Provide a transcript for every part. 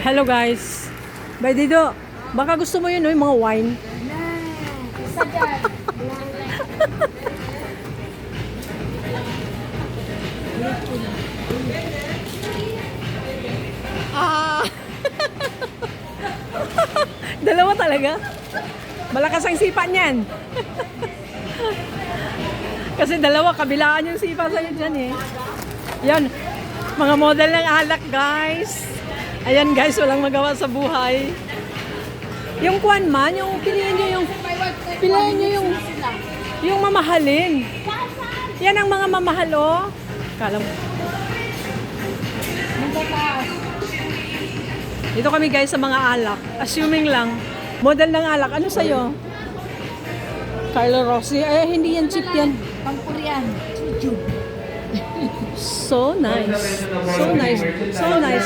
Hello guys. Bay Dido, baka gusto mo yun, no, yung mga wine. Isa dyan. Ah. Dalawa talaga. Malakas ang sipa niyan. Kasi dalawa, kabilaan yung sipa sa'yo dyan eh. Yan, mga model ng alak guys. Ayan guys, walang magawa sa buhay. Yung kwan man, yung piliin nyo yung mamahalin. Yan ang mga mamahal, oh. Kala mo. Dito kami guys sa mga alak. Assuming lang, model ng alak. Ano sa'yo? Carlo Rossi. Eh, hindi yan cheap yan. Pampurian. So nice. So nice. So nice.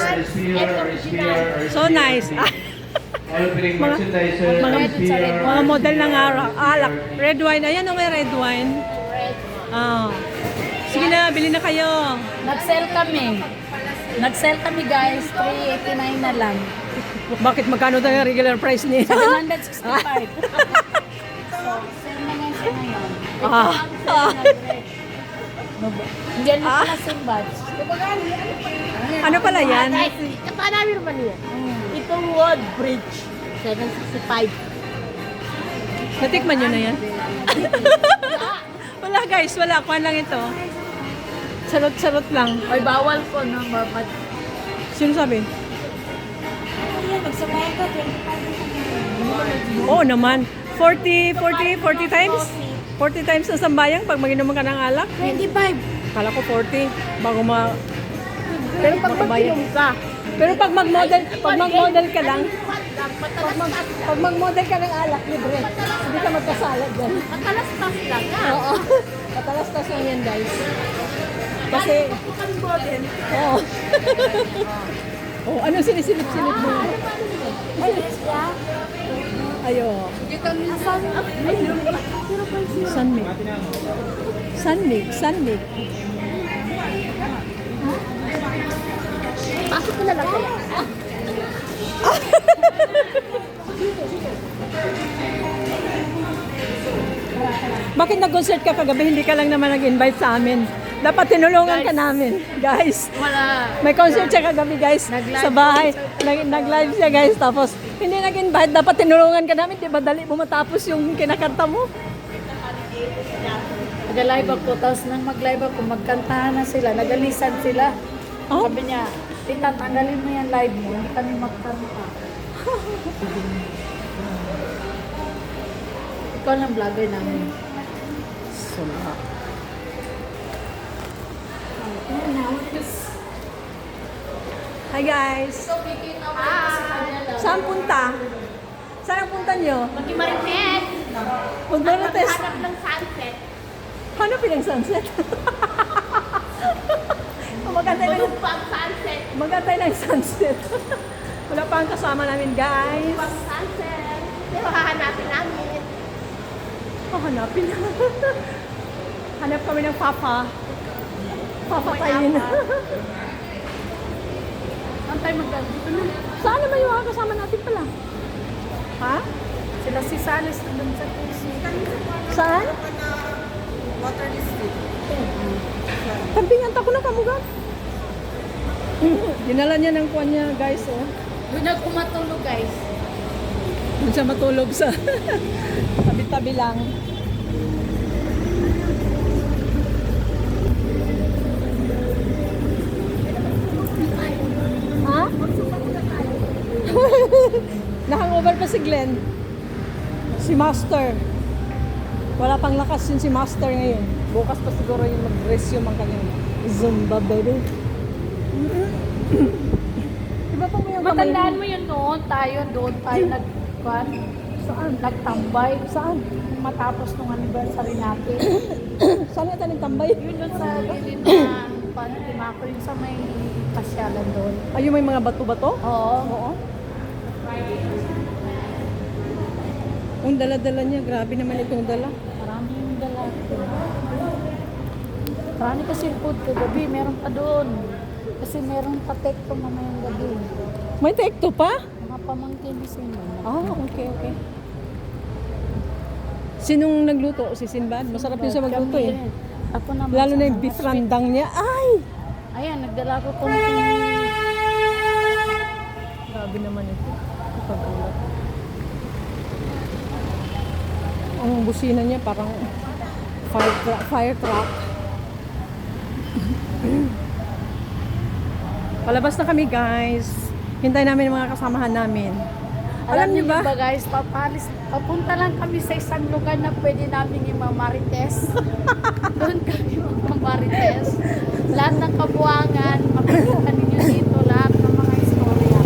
So nice. Mga model ng alak. Red wine. Ayan o, may red wine. Ah. Sige na, bili na kayo. Nag-sell kami guys. 389 na lang. Bakit magkano tayo regular price niya? 765. So, sale na nga siya ngayon. Ah. Hindi na pala same batch. Ano pala yan? Kapanami naman yun. Itong Wood Bridge. 765. Natikman nyo na yan? Wala guys, wala. Kuhan lang ito. Sarot-sarot lang. Ay, bawal ko na mabad. Sino sabi? Oo naman. 40 times? 40 times na sambayang pag mag-inuman ka ng alak? 25. Kala ko 40 bago Pero pag magbayad. mag-inom ka, Pero pag mag-model ka lang, pag mag-model ka ng alak, libre. Hindi ka magkasalag dyan. matalas-tas lang ka. Oo. Patalastas lang yan guys. Kasi, oo. Oh, anong sinisilip-silip mo? Ayo. Sunmig. Sunmig. Pasok ko na lang kaya. Bakit nag-concert ka kagabi? Hindi ka lang naman nag-invite sa amin. Dapat tinulungan ka namin, guys. Wala. May concert siya kagabi, guys, Nag-live sa bahay. Nag-live siya, guys. Tapos, hindi nag-invite. Dapat tinulungan ka namin. Di ba dali mo matapos yung kinakanta mo? Nag-live ako, tapos nang mag-live ako, magkantahan na sila, nagalisan sila. Oh? Sabi niya, tita, tanggalin mo yan live mo, hindi kami magkanta. Ikaw lang vlogger namin. Sula. Hi, guys. Saan punta? Saan ang punta nyo? Mag-Marites. Punta na test. Hanap ng sunset. Hanapin ang sunset. Magantay Tulog pa ang sunset. ng sunset. Wala pa ang kasama namin, guys. Pang sunset. Pero hahanapin namin. Hanapin na. Hanap kami ng papa. Papatayin. Saan tayo magkakita na? Saan naman yung mga kasama natin pala? Ha? Sila si Salis nandun sa puso. Saan? Water district. Tampingan ko na kamugat. Dinala niya ng kuwan niya, guys, oh. Doon ako matulog guys. Doon siya matulog sa tabi-tabi lang. Ha? Nakahangover pa si Glenn. Si Master. Wala pang lakas yun si Master ngayon. Bukas pa siguro yung mag-resume ang kanyang Zumba, baby. Diba pa mo yung kamay Matandaan mo? mo yun doon tayo nagkuhan. Saan? Nagtambay. Saan? Matapos nung anniversary natin. Saan nga tayo tambay? Yun doon sa gilid na Pantimako, yung sa may pasyalan doon. Ayun, may mga bato-bato? Oo. Oo. Ang dala-dala niya, grabe naman itong dala. Marami yung dala. Marami kasi food kagabi, meron pa doon. Kasi meron pa take from mamayang gabi. May tekto pa? Mga pamangkin ni Sinbad. Okay. Sinong nagluto? Si Sinbad? Masarap yun siya magluto eh. Ako naman. Lalo na yung sa beef mga randang niya. Ay! Ayan, nagdala ko konting... Grabe naman ito. Kapagulat. Ang busina niya parang fire truck. Palabas na kami guys. Hintay namin ang mga kasamahan namin. Alam niyo ba? guys, papunta lang kami sa isang lugar na pwede namin i-marites. Doon kami mag-marites. Lahat ng kabuangan, makikita ninyo dito lahat ng mga istorya.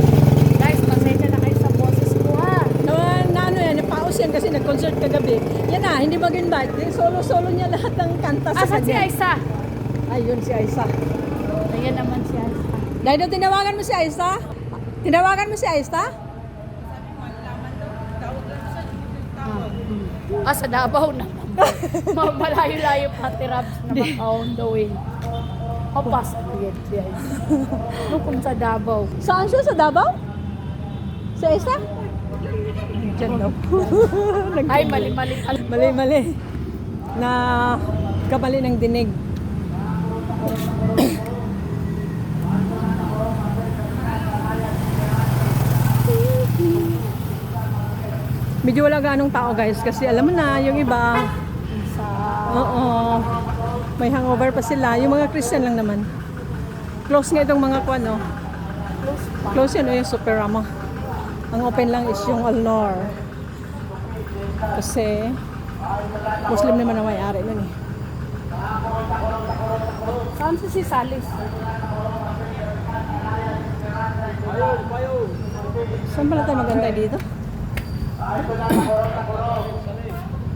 Guys, pasensya na kayo sa boses ko ha. Ano yan, napaus yan kasi nag-concert kagabi. Yan na, hindi mag-invite. Solo-solo niya lahat ng kanta sa Asan si kanya. Aisa? Ayun si Aisa. Ayan naman si Aisa. Dahil tinawagan mo si Aisa? Tinawagan mo si Aisa? Sa Davao na. Malayo-layo pati Rabs naman on the way. Papas agad si Aisa. Kung sa Davao. Saan siya? Sa Davao? Sa Aisa? Diyan daw. Ay, mali-mali. Mali-mali. Na kamali ng dinig. Medyo wala ganong tao guys kasi alam mo na yung iba. Sa... Oo. May hangover pa sila. Yung mga Christian lang naman. Close nga itong mga no? Close pa. Close yan o yung Superama. Ang open lang is yung Alnor. Kasi Muslim naman ang may-ari nun eh. Saan si Salis? Saan pala tayo magantay dito?